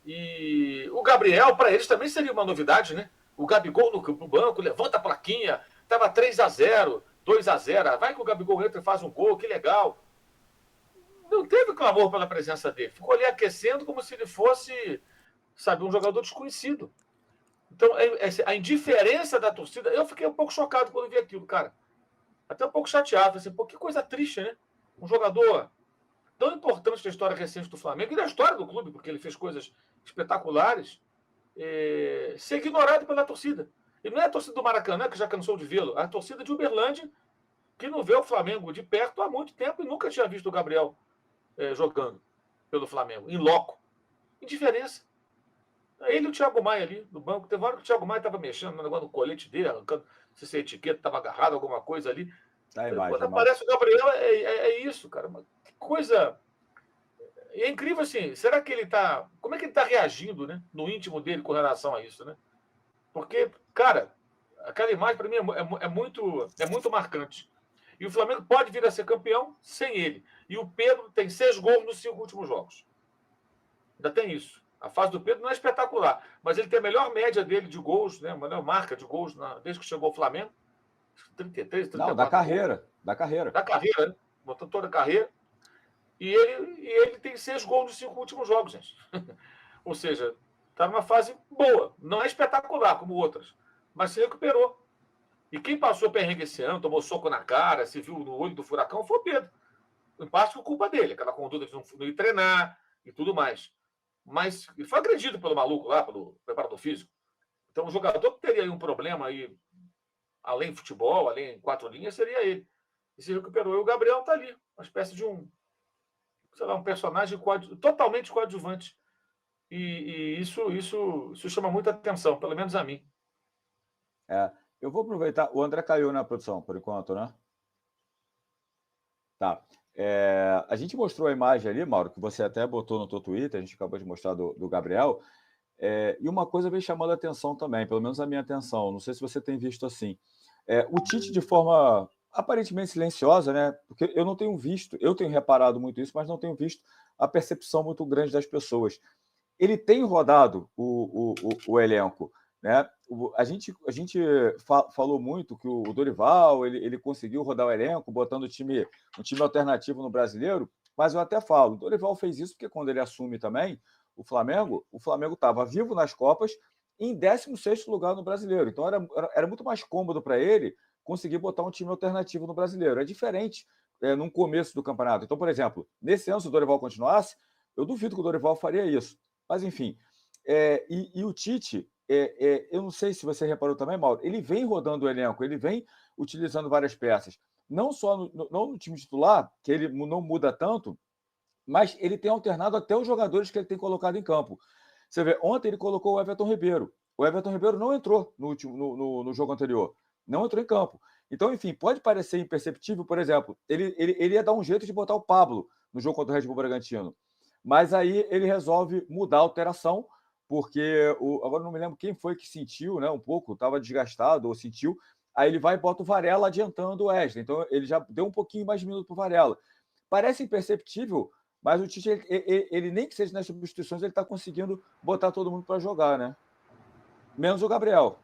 E o Gabriel, para eles, também seria uma novidade, né? O Gabigol no banco, levanta a plaquinha, estava 3-0, 2-0. Vai que o Gabigol entra e faz um gol, que legal. Não teve clamor pela presença dele. Ficou ali aquecendo como se ele fosse, sabe, um jogador desconhecido. Então, a indiferença da torcida. Eu fiquei um pouco chocado quando vi aquilo, cara. Até um pouco chateado. Assim, pô, que coisa triste, né? Um jogador tão importante da história recente do Flamengo e da história do clube, porque ele fez coisas espetaculares, ser ignorado pela torcida. E não é a torcida do Maracanã, que já cansou de vê-lo, é a torcida de Uberlândia, que não vê o Flamengo de perto há muito tempo e nunca tinha visto o Gabriel jogando pelo Flamengo, em loco. Indiferença. Ele e o Thiago Maia ali no banco. Teve uma hora que o Thiago Maia estava mexendo no negócio do colete dele, arrancando se a etiqueta estava agarrada, alguma coisa ali. Tá a Quando imagem, Mauro. aparece o Gabriel, é isso, cara. Que coisa. É incrível assim. Será que ele tá. Como é que ele está reagindo, né? No íntimo dele com relação a isso, né? Porque, cara, aquela imagem para mim é muito marcante. E o Flamengo pode vir a ser campeão sem ele. E o Pedro tem 6 gols nos 5 últimos jogos. Ainda tem isso. A fase do Pedro não é espetacular, mas ele tem a melhor média dele de gols, né? A melhor marca de gols desde que chegou ao Flamengo. 33, Não, da 34 gols. carreira. Da carreira. Da carreira, né? Botou toda a carreira. E ele tem 6 gols nos 5 últimos jogos, gente. Ou seja, está numa fase boa. Não é espetacular como outras, mas se recuperou. E quem passou perrengue esse ano, tomou soco na cara, se viu no olho do furacão, foi o Pedro. Em parte por culpa dele, aquela conduta de não ir treinar e tudo mais. Mas ele foi agredido pelo maluco lá, pelo preparador físico. Então, o jogador que teria aí um problema aí, além futebol, além 4 linhas, seria ele. E se recuperou. E o Gabriel está ali, uma espécie de um personagem totalmente coadjuvante. E isso chama muita atenção, pelo menos a mim. Eu vou aproveitar. O André caiu na produção, por enquanto, né? Tá. A gente mostrou a imagem ali, Mauro, que você até botou no teu Twitter, a gente acabou de mostrar do Gabriel. E uma coisa vem chamando a atenção também, pelo menos a minha atenção. Não sei se você tem visto assim. O Tite, de forma aparentemente silenciosa, né? Porque eu não tenho visto, eu tenho reparado muito isso, mas não tenho visto a percepção muito grande das pessoas. Ele tem rodado o elenco, né? A gente falou muito que o Dorival ele conseguiu rodar o elenco, botando um time alternativo no Brasileiro, mas eu até falo, o Dorival fez isso porque quando ele assume também o Flamengo estava vivo nas Copas em 16º lugar no Brasileiro. Então era muito mais cômodo para ele conseguir botar um time alternativo no Brasileiro. É diferente no começo do campeonato. Então, por exemplo, nesse ano, se o Dorival continuasse, eu duvido que o Dorival faria isso. Mas, enfim, e o Tite, eu não sei se você reparou também, Mauro, ele vem rodando o elenco, ele vem utilizando várias peças. Não só não no time titular, que ele não muda tanto, mas ele tem alternado até os jogadores que ele tem colocado em campo. Você vê, ontem ele colocou o Everton Ribeiro. O Everton Ribeiro não entrou no jogo anterior, não entrou em campo. Então, enfim, pode parecer imperceptível, por exemplo, ele ia dar um jeito de botar o Pablo no jogo contra o Red Bull Bragantino. Mas aí ele resolve mudar a alteração, porque agora não me lembro quem foi que sentiu, né, um pouco, estava desgastado ou sentiu, aí ele vai e bota o Varela adiantando o Wesley. Então ele já deu um pouquinho mais de minuto para o Varela. Parece imperceptível, mas o Tite, ele nem que seja nas substituições, ele está conseguindo botar todo mundo para jogar, né? Menos o Gabriel.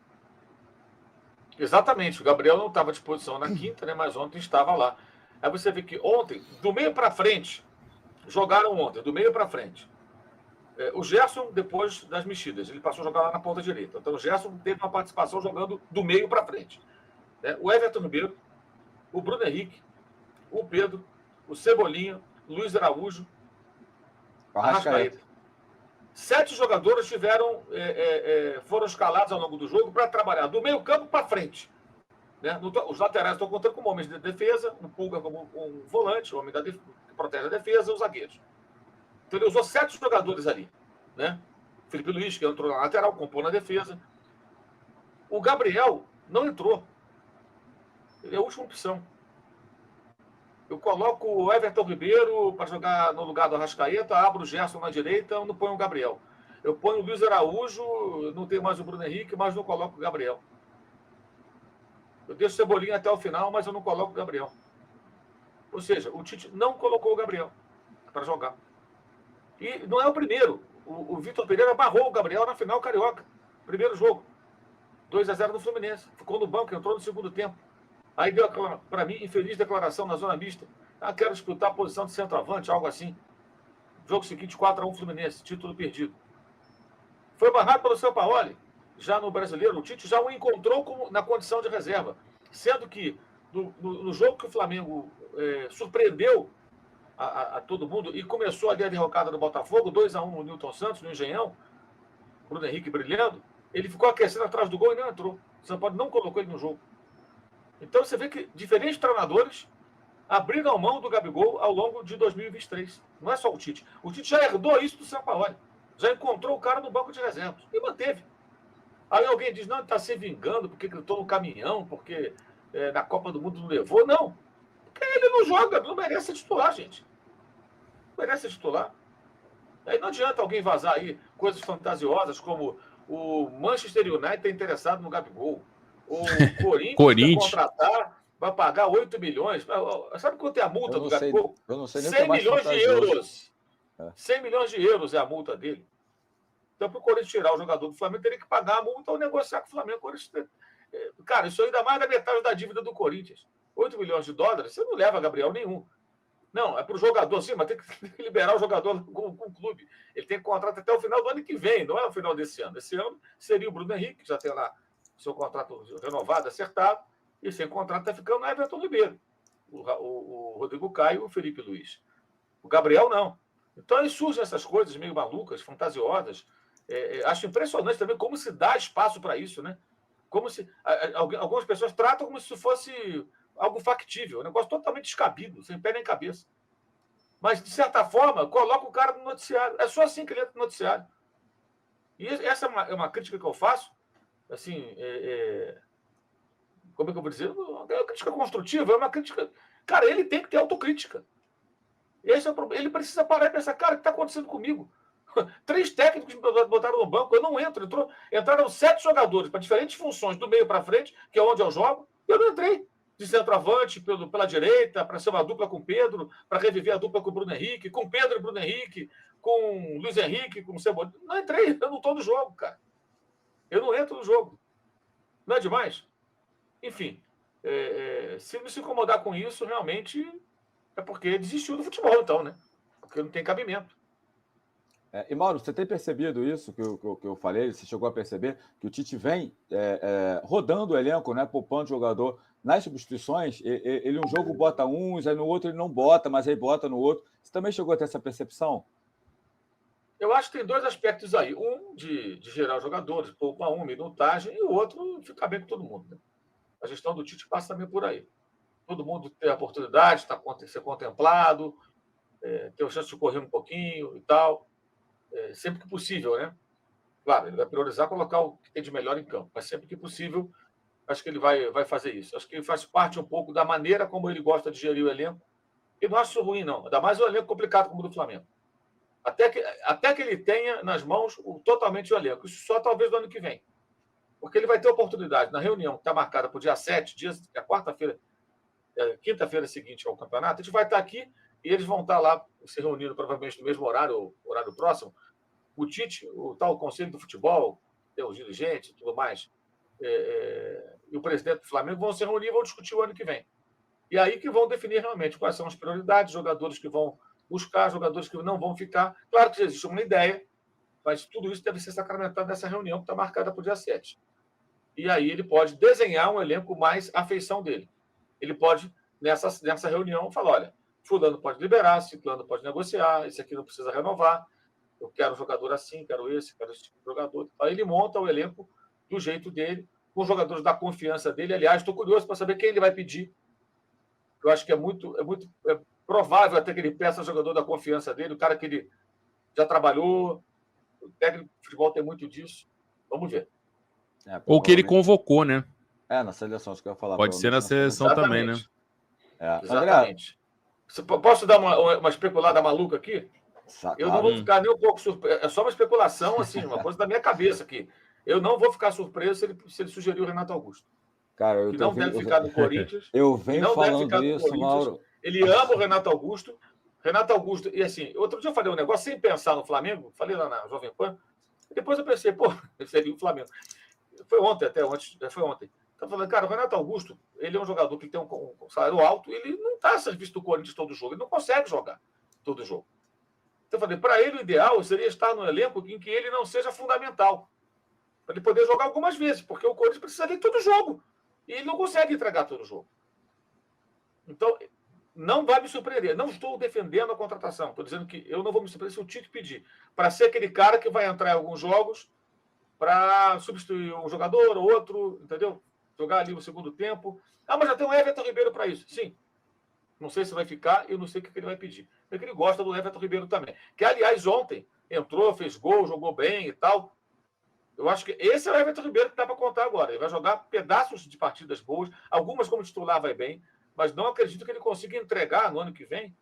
Exatamente, o Gabriel não estava à disposição na quinta, né? Mas ontem estava lá. Aí você vê que ontem, do meio para frente, jogaram ontem, do meio para frente. O Gerson, depois das mexidas, ele passou a jogar lá na ponta direita. Então o Gerson teve uma participação jogando do meio para frente. O Everton Ribeiro, o Bruno Henrique, o Pedro, o Cebolinha, Luiz Araújo, Arrascaeta. 7 jogadores foram escalados ao longo do jogo para trabalhar do meio campo para frente. Né? Os laterais estão contando como homens de defesa, o Pulga como um volante, o homem que protege a defesa, os zagueiros. Então ele usou 7 jogadores ali. Né? Felipe Luiz, que entrou na lateral, compôs na defesa. O Gabriel não entrou. Ele é a última opção. Eu coloco o Everton Ribeiro para jogar no lugar do Arrascaeta, abro o Gerson na direita, eu não ponho o Gabriel. Eu ponho o Luiz Araújo, não tenho mais o Bruno Henrique, mas não coloco o Gabriel. Eu deixo o Cebolinha até o final, mas eu não coloco o Gabriel. Ou seja, o Tite não colocou o Gabriel para jogar. E não é o primeiro. O Vitor Pereira barrou o Gabriel na final carioca. Primeiro jogo. 2-0 no Fluminense. Ficou no banco, entrou no segundo tempo. Aí deu, para mim, infeliz declaração na zona mista. Quero disputar a posição de centroavante, algo assim. Jogo seguinte, 4-1 Fluminense, título perdido. Foi barrado pelo Sampaoli. Já no Brasileiro, o Tite já o encontrou na condição de reserva. Sendo que no jogo que o Flamengo surpreendeu a todo mundo e começou ali a derrocada do Botafogo, 2-1 no Newton Santos, no Engenhão, Bruno Henrique brilhando, ele ficou aquecendo atrás do gol e não entrou. O Sampaoli não colocou ele no jogo. Então você vê que diferentes treinadores abriram mão do Gabigol ao longo de 2023. Não é só o Tite. O Tite já herdou isso do Sampaoli. Já encontrou o cara no banco de reservas e manteve. Aí alguém diz, não, ele está se vingando porque gritou no caminhão, porque na Copa do Mundo não levou. Não. Porque ele não joga, não merece ser titular, gente. Não merece ser titular. Aí não adianta alguém vazar aí coisas fantasiosas como o Manchester United está interessado no Gabigol. O Corinthians vai contratar, vai pagar 8 milhões. Sabe quanto é a multa do Gabigol? Eu não sei nem 100 milhões de euros. 100 milhões de euros é a multa dele. Então, para o Corinthians tirar o jogador do Flamengo, teria que pagar a multa ou negociar com o Flamengo. Cara, isso aí dá mais da metade da dívida do Corinthians. 8 milhões de dólares, você não leva Gabriel nenhum. Não, é para o jogador, sim, mas tem que liberar o jogador com o clube. Ele tem contrato até o final do ano que vem, não é o final desse ano. Esse ano seria o Bruno Henrique, que já tem lá seu contrato renovado, acertado, e sem contrato está ficando o Everton Ribeiro, o Rodrigo Caio e o Felipe Luiz. O Gabriel, não. Então, aí surgem essas coisas meio malucas, fantasiosas. Acho impressionante também como se dá espaço para isso, né? Como se algumas pessoas tratam como se fosse algo factível, um negócio totalmente descabido, sem pé nem cabeça. Mas, de certa forma, coloca o cara no noticiário. É só assim que ele entra no noticiário. E essa é uma crítica que eu faço, assim, como é que eu vou dizer? É uma crítica construtiva, é uma crítica... Cara, ele tem que ter autocrítica. Esse é o problema. Ele precisa parar e pensar, cara, o que está acontecendo comigo? 3 técnicos me botaram no banco, eu não entro. Entraram 7 jogadores para diferentes funções, do meio para frente, que é onde eu jogo, eu não entrei. De centroavante, pela direita, para ser uma dupla com o Pedro, para reviver a dupla com o Bruno Henrique, com Pedro e Bruno Henrique, com Luiz Henrique, com o Cebolinha. Não entrei, eu não estou no jogo, cara. Eu não entro no jogo. Não é demais? Enfim, se não se incomodar com isso, realmente é porque desistiu do futebol, então, né? Porque não tem cabimento. E, Mauro, você tem percebido isso que eu falei? Você chegou a perceber que o Tite vem rodando o elenco, né, poupando o jogador nas substituições? Ele um jogo bota uns, aí no outro ele não bota, mas aí bota no outro. Você também chegou a ter essa percepção? Eu acho que tem 2 aspectos aí. Um, de gerar os jogadores, poupar minutagem, e o outro, ficar bem com todo mundo. Né? A gestão do Tite passa também por aí. Todo mundo tem a oportunidade, ser contemplado, ter a chance de correr um pouquinho e tal. Sempre que possível, né? Claro, ele vai priorizar colocar o que tem de melhor em campo, mas sempre que possível, acho que ele vai fazer isso. Acho que faz parte um pouco da maneira como ele gosta de gerir o elenco. E não acho isso ruim, não. Ainda mais um elenco complicado como o do Flamengo. Até que ele tenha nas mãos totalmente o elenco. Isso só talvez no ano que vem. Porque ele vai ter oportunidade na reunião que está marcada para o dia 7, a quarta-feira, quinta-feira seguinte ao campeonato, a gente vai estar aqui e eles vão estar lá se reunindo provavelmente no mesmo horário, horário próximo. O Tite, o tal Conselho do Futebol, os dirigentes e tudo mais, e o presidente do Flamengo vão se reunir e vão discutir o ano que vem. E aí que vão definir realmente quais são as prioridades, jogadores que vão buscar, jogadores que não vão ficar. Claro que existe uma ideia, mas tudo isso deve ser sacramentado nessa reunião que está marcada para o dia 7. E aí ele pode desenhar um elenco mais à feição dele. Ele pode, nessa reunião, falar, olha, fulano pode liberar, ciclano pode negociar, esse aqui não precisa renovar, eu quero um jogador assim, quero esse tipo de jogador. Aí ele monta o elenco do jeito dele, com os jogadores da confiança dele. Aliás, estou curioso para saber quem ele vai pedir. Eu acho que é muito provável até que ele peça jogador da confiança dele, o cara que ele já trabalhou. O técnico de futebol tem muito disso. Vamos ver. Ou que ele convocou, né? Na seleção, acho que eu ia falar. Pode ser na seleção também, né? Exatamente. Posso dar uma especulada maluca aqui? Eu não vou ficar nem um pouco surpreso. É só uma especulação, assim, uma coisa da minha cabeça aqui. Eu não vou ficar surpreso se ele sugerir o Renato Augusto. Cara, que não deve ficar no Corinthians. Eu venho falando isso, Mauro. Ele ama o Renato Augusto, Renato Augusto, e assim, outro dia eu falei um negócio sem pensar no Flamengo, falei lá na Jovem Pan, e depois eu pensei, pô, seria o Flamengo. Foi ontem, até antes, foi ontem. Estava falando, cara, o Renato Augusto, ele é um jogador que tem um salário alto, ele não está a serviço do Corinthians todo jogo, ele não consegue jogar todo jogo. Então eu falei, para ele o ideal seria estar no elenco em que ele não seja fundamental, para ele poder jogar algumas vezes, porque o Corinthians precisa de todo jogo, e ele não consegue entregar todo jogo. Então, não vai me surpreender. Não estou defendendo a contratação. Estou dizendo que eu não vou me surpreender se o Tite pedir. Para ser aquele cara que vai entrar em alguns jogos para substituir um jogador ou outro, entendeu? Jogar ali no segundo tempo. Ah, mas já tem o Everton Ribeiro para isso. Sim. Não sei se vai ficar, eu não sei o que ele vai pedir. É que ele gosta do Everton Ribeiro também. Que, aliás, ontem entrou, fez gol, jogou bem e tal. Eu acho que esse é o Everton Ribeiro que dá para contar agora. Ele vai jogar pedaços de partidas boas, algumas como titular vai bem, mas não acredito que ele consiga entregar no ano que vem,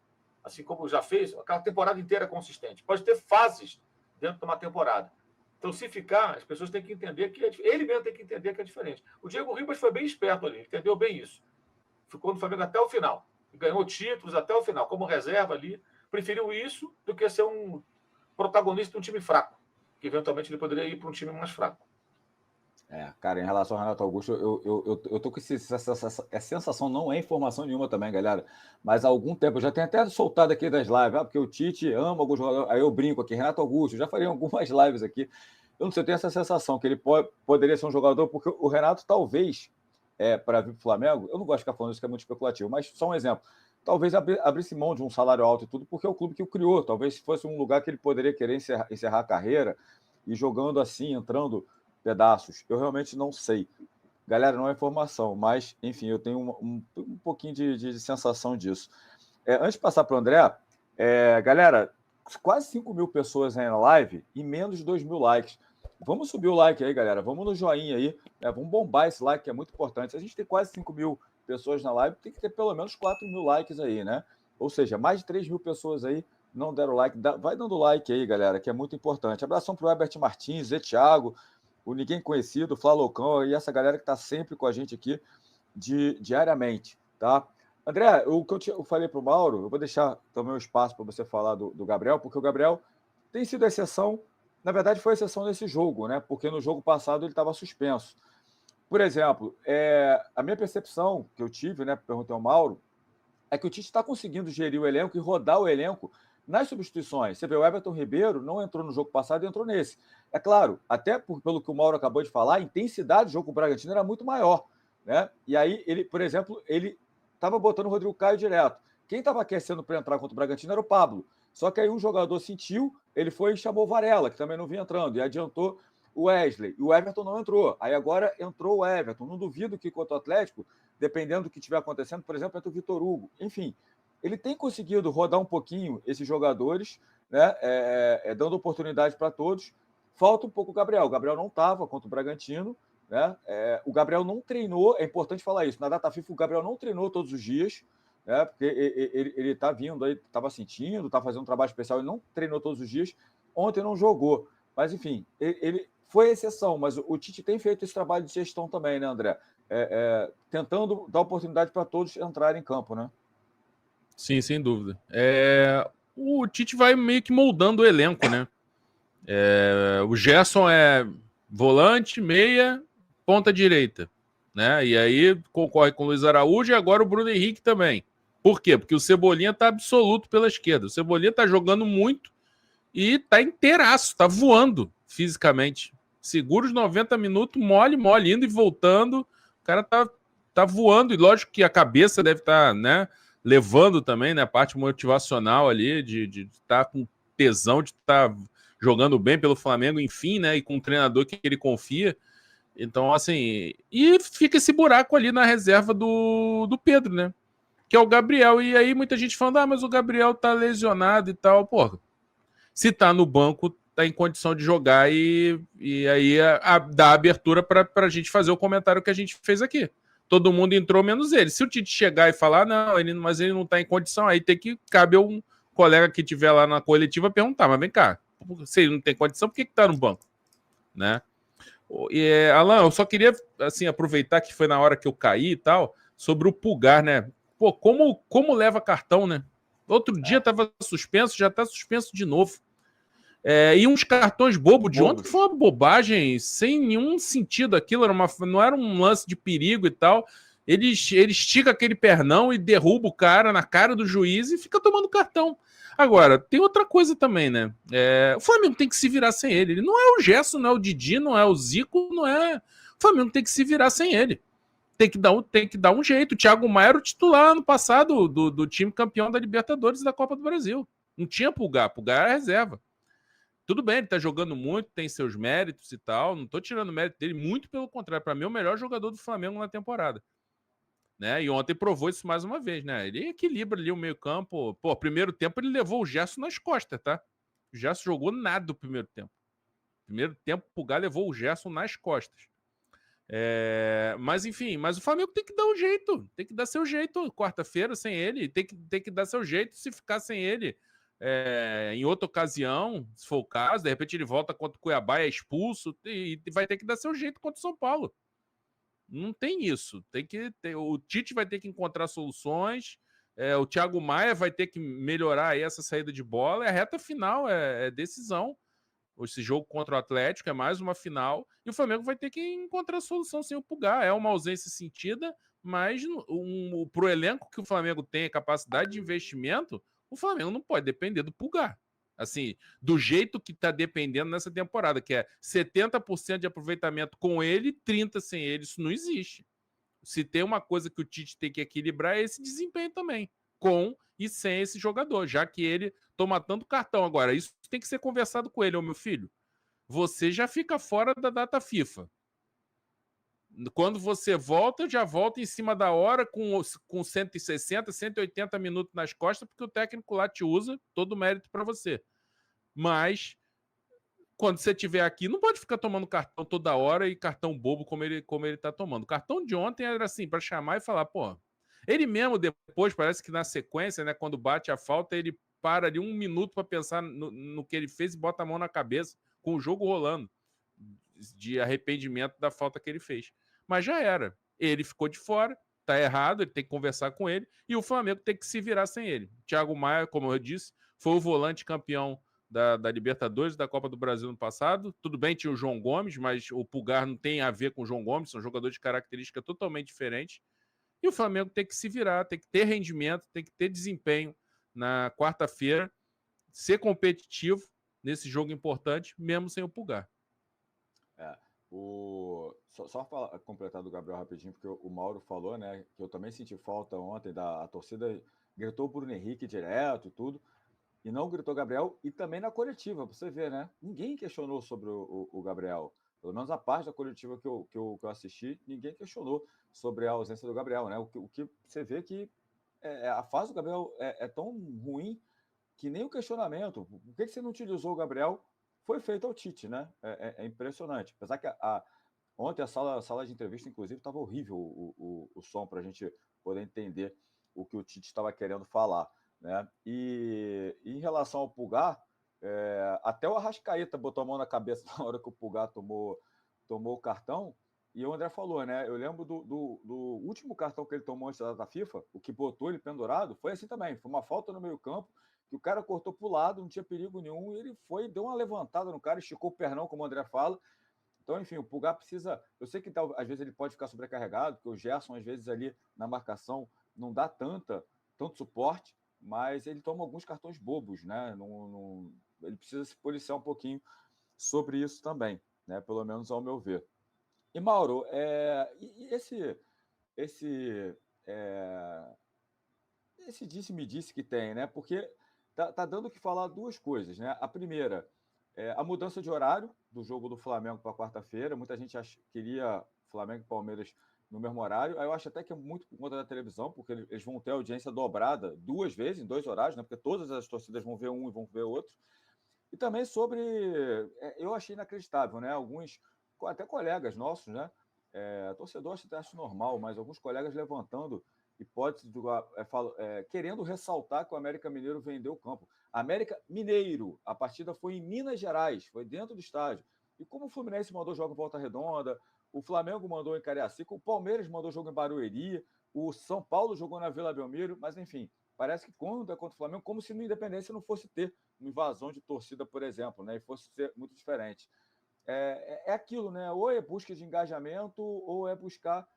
assim como já fez, aquela temporada inteira consistente. Pode ter fases dentro de uma temporada. Então, se ficar, as pessoas têm que entender que ele mesmo tem que entender que é diferente. O Diego Ribas foi bem esperto ali, entendeu bem isso. Ficou no Flamengo até o final. Ganhou títulos até o final, como reserva ali. Preferiu isso do que ser um protagonista de um time fraco, que eventualmente ele poderia ir para um time mais fraco. Cara, em relação ao Renato Augusto, eu tô com essa sensação, não é informação nenhuma também, galera, mas há algum tempo, eu já tenho até soltado aqui das lives, porque o Tite ama alguns jogadores, aí eu brinco aqui, Renato Augusto, eu já falei algumas lives aqui, eu não sei, eu tenho essa sensação que ele poderia ser um jogador, porque o Renato talvez, para vir para o Flamengo, eu não gosto de ficar falando isso que é muito especulativo, mas só um exemplo, talvez abrisse mão de um salário alto e tudo, porque é o clube que o criou, talvez fosse um lugar que ele poderia querer encerrar a carreira e jogando assim, entrando pedaços. Eu realmente não sei. Galera, não é informação, mas, enfim, eu tenho um pouquinho de sensação disso. Antes de passar para o André, galera, quase 5 mil pessoas aí na live e menos de 2 mil likes. Vamos subir o like aí, galera. Vamos no joinha aí. Vamos bombar esse like, que é muito importante. Se a gente tem quase 5 mil pessoas na live, tem que ter pelo menos 4 mil likes aí, né? Ou seja, mais de 3 mil pessoas aí não deram like. Vai dando like aí, galera, que é muito importante. Abração para o Herbert Martins, Zé Thiago, o Ninguém Conhecido, o Flalocão e essa galera que está sempre com a gente aqui diariamente, tá? André, o que eu falei para o Mauro, eu vou deixar também um espaço para você falar do Gabriel, porque o Gabriel tem sido exceção, na verdade foi exceção nesse jogo, né? Porque no jogo passado ele estava suspenso. Por exemplo, a minha percepção que eu tive, né, perguntei ao Mauro, é que o Tite está conseguindo gerir o elenco e rodar o elenco nas substituições. Você vê, o Everton Ribeiro não entrou no jogo passado e entrou nesse. É claro, até pelo que o Mauro acabou de falar, a intensidade do jogo com o Bragantino era muito maior, né? E aí, ele, por exemplo, ele estava botando o Rodrigo Caio direto. Quem estava aquecendo para entrar contra o Bragantino era o Pablo. Só que aí um jogador sentiu, ele foi e chamou o Varela, que também não vinha entrando, e adiantou o Wesley. E o Everton não entrou. Aí agora entrou o Everton. Não duvido que contra o Atlético, dependendo do que estiver acontecendo, por exemplo, entra o Vitor Hugo. Enfim, ele tem conseguido rodar um pouquinho esses jogadores, né? Dando oportunidade para todos. Falta um pouco o Gabriel. O Gabriel não estava contra o Bragantino, né? O Gabriel não treinou, é importante falar isso. Na data FIFA, o Gabriel não treinou todos os dias, né? Porque ele está vindo aí, estava sentindo, está fazendo um trabalho especial, ele não treinou todos os dias. Ontem não jogou. Mas, enfim, ele foi exceção, mas o Tite tem feito esse trabalho de gestão também, né, André? Tentando dar oportunidade para todos entrarem em campo, né? Sim, sem dúvida. O Tite vai meio que moldando o elenco, né? O Gerson é volante, meia, ponta direita, né? E aí concorre com o Luiz Araújo e agora o Bruno Henrique também. Por quê? Porque o Cebolinha tá absoluto pela esquerda. O Cebolinha tá jogando muito e tá inteiraço, tá voando fisicamente. Segura os 90 minutos, mole, indo e voltando. O cara tá voando. E lógico que a cabeça deve estar, né, levando também, né, a parte motivacional ali, de estar com tesão, de estar jogando bem pelo Flamengo, enfim, né, e com um treinador que ele confia. Então, assim, e fica esse buraco ali na reserva do Pedro, né, que é o Gabriel. E aí muita gente falando, mas o Gabriel tá lesionado e tal. Porra, se tá no banco, tá em condição de jogar e aí dá abertura para a gente fazer o comentário que a gente fez aqui. Todo mundo entrou, menos ele. Se o Tite chegar e falar, mas ele não tá em condição, aí cabe um colega que tiver lá na coletiva perguntar, mas vem cá, se ele não tem condição, por que tá no banco? Né? Alan, eu só queria assim, aproveitar que foi na hora que eu caí e tal, sobre o Pulgar, né? Pô, como leva cartão, né? Outro dia estava suspenso, já está suspenso de novo. E uns cartões bobos de ontem, que foi uma bobagem, sem nenhum sentido aquilo, não era um lance de perigo e tal. Ele estica aquele pernão e derruba o cara na cara do juiz e fica tomando cartão. Agora, tem outra coisa também, né? O Flamengo tem que se virar sem ele. Ele não é o Gerson, não é o Didi, não é o Zico, não é... O Flamengo tem que se virar sem ele. Tem que dar um jeito. O Thiago Maia era o titular ano passado do time campeão da Libertadores e da Copa do Brasil. Não tinha Pulgar era reserva. Tudo bem, ele tá jogando muito, tem seus méritos e tal. Não tô tirando o mérito dele, muito pelo contrário. Para mim, é o melhor jogador do Flamengo na temporada. Né? E ontem provou isso mais uma vez, né? Ele equilibra ali o meio-campo. Pô, primeiro tempo ele levou o Gerson nas costas, tá? O Gerson jogou nada no primeiro tempo. Primeiro tempo, o Pulgar levou o Gerson nas costas. Mas enfim, mas o Flamengo tem que dar um jeito, tem que dar seu jeito quarta-feira sem ele, tem que dar seu jeito se ficar sem ele em outra ocasião, se for o caso, de repente ele volta contra o Cuiabá, é expulso e vai ter que dar seu jeito contra o São Paulo. Não tem isso, o Tite vai ter que encontrar soluções, o Thiago Maia vai ter que melhorar aí essa saída de bola, a reta final é decisão. Esse jogo contra o Atlético é mais uma final e o Flamengo vai ter que encontrar solução sem o Pulgar. É uma ausência sentida, mas para o elenco que o Flamengo tem, a capacidade de investimento, o Flamengo não pode depender do Pulgar. Assim, do jeito que está dependendo nessa temporada, que é 70% de aproveitamento com ele, 30% sem ele. Isso não existe. Se tem uma coisa que o Tite tem que equilibrar é esse desempenho também, com e sem esse jogador, já que ele toma tanto cartão. Agora, isso tem que ser conversado com ele, ô meu filho. Você já fica fora da data FIFA. Quando você volta, já volta em cima da hora com 160, 180 minutos nas costas, porque o técnico lá te usa, todo o mérito para você. Mas quando você estiver aqui, não pode ficar tomando cartão toda hora e cartão bobo como ele tá tomando. O cartão de ontem era assim, para chamar e falar, pô. Ele mesmo depois, parece que na sequência, né, quando bate a falta, ele para ali 1 minuto para pensar no que ele fez e bota a mão na cabeça, com o jogo rolando, de arrependimento da falta que ele fez. Mas já era. Ele ficou de fora, tá errado, ele tem que conversar com ele, e o Flamengo tem que se virar sem ele. Thiago Maia, como eu disse, foi o volante campeão da Libertadores, da Copa do Brasil no passado. Tudo bem, tinha o João Gomes, mas o Pulgar não tem a ver com o João Gomes, são jogadores de característica totalmente diferentes. E o Flamengo tem que se virar, tem que ter rendimento, tem que ter desempenho na quarta-feira, ser competitivo nesse jogo importante, mesmo sem o Pulgar. Só completar do Gabriel rapidinho, porque o Mauro falou, né, que eu também senti falta ontem, a torcida gritou o Bruno Henrique direto e tudo, e não gritou Gabriel, e também na coletiva, você vê, né? Ninguém questionou sobre o Gabriel. Pelo menos a parte da coletiva que eu assisti, ninguém questionou sobre a ausência do Gabriel, né? O que você vê que a fase do Gabriel é tão ruim que nem o questionamento, por que você não utilizou o Gabriel, foi feito ao Tite, né? É impressionante. Apesar que ontem a sala de entrevista, inclusive, estava horrível o som para a gente poder entender o que o Tite estava querendo falar, né? E em relação ao Pulgar, até o Arrascaeta botou a mão na cabeça na hora que o Pulgar tomou o cartão, e o André falou, né? Eu lembro do último cartão que ele tomou antes da FIFA, o que botou ele pendurado, foi assim também, foi uma falta no meio-campo, que o cara cortou para o lado, não tinha perigo nenhum, e ele deu uma levantada no cara, esticou o pernão, como o André fala. Então, enfim, o Pulgar precisa... Eu sei que às vezes ele pode ficar sobrecarregado, porque o Gerson, às vezes, ali na marcação, não dá tanto suporte, mas ele toma alguns cartões bobos, né? Ele precisa se policiar um pouquinho sobre isso também, né? Pelo menos ao meu ver. E, Mauro, esse disse-me-disse que tem, né? Porque tá dando o que falar duas coisas, né? A primeira a mudança de horário do jogo do Flamengo para quarta-feira. Muita gente queria Flamengo e Palmeiras no mesmo horário. Aí eu acho até que é muito por conta da televisão, porque eles vão ter audiência dobrada 2 vezes, em 2 horários, né? Porque todas as torcidas vão ver um e vão ver outro. E também sobre... eu achei inacreditável, né? Alguns, até colegas nossos, né? Torcedor acho normal, mas alguns colegas levantando hipótese querendo ressaltar que o América Mineiro vendeu o campo. América Mineiro, a partida foi em Minas Gerais, foi dentro do estádio. E como o Fluminense mandou jogo em Volta Redonda, o Flamengo mandou em Cariacica, o Palmeiras mandou jogo em Barueri, o São Paulo jogou na Vila Belmiro, mas enfim, parece que quando é contra o Flamengo, como se no Independência não fosse ter uma invasão de torcida, por exemplo, né? E fosse ser muito diferente. É aquilo, né? Ou é busca de engajamento, ou é buscar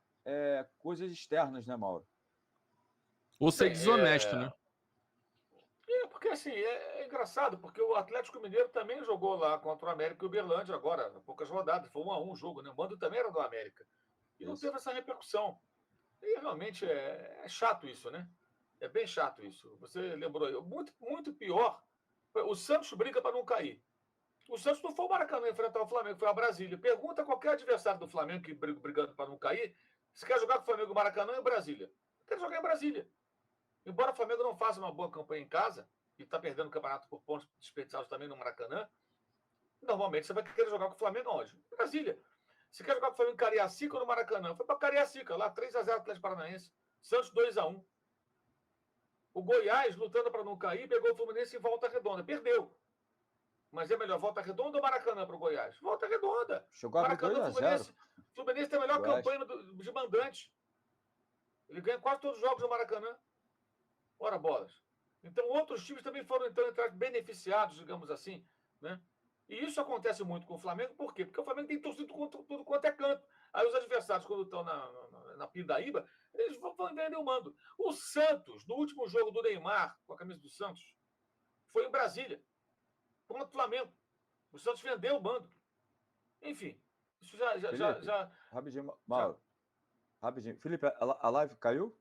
coisas externas, né, Mauro? Ou ser desonesto, né? Porque assim, é engraçado, porque o Atlético Mineiro também jogou lá contra o América e o Uberlândia agora, há poucas rodadas, foi 1-1 o jogo, né? O mando também era do América. E não teve essa repercussão. E realmente é chato isso, né? É bem chato isso. Você lembrou, muito, muito pior, o Santos briga para não cair. O Santos não foi o Maracanã enfrentar o Flamengo, foi a Brasília. Pergunta a qualquer adversário do Flamengo que brigando para não cair, se quer jogar com o Flamengo Maracanã ou em Brasília. Quer jogar em Brasília. Embora o Flamengo não faça uma boa campanha em casa, e está perdendo o campeonato por pontos desperdiçados também no Maracanã, normalmente você vai querer jogar com o Flamengo onde? Em Brasília. Se quer jogar com o Flamengo em Cariacica ou no Maracanã? Foi para Cariacica, lá 3-0 Atlético Paranaense. Santos 2-1. O Goiás, lutando para não cair, pegou o Fluminense em Volta Redonda. Perdeu. Mas é melhor Volta Redonda ou Maracanã para o Goiás? Volta Redonda. Jogou Maracanã, Fluminense tem a melhor campanha de mandante. Ele ganha quase todos os jogos do Maracanã. Ora, bolas. Então, outros times também foram entrando beneficiados, digamos assim, né? E isso acontece muito com o Flamengo, por quê? Porque o Flamengo tem torcido tudo quanto é canto. Aí os adversários, quando estão na pindaíba, eles vão vender o mando. O Santos, no último jogo do Neymar, com a camisa do Santos, foi em Brasília, contra o Flamengo. O Santos vendeu o mando. Enfim, isso já... Rapidinho, Mauro. Rapidinho. Felipe, a live caiu?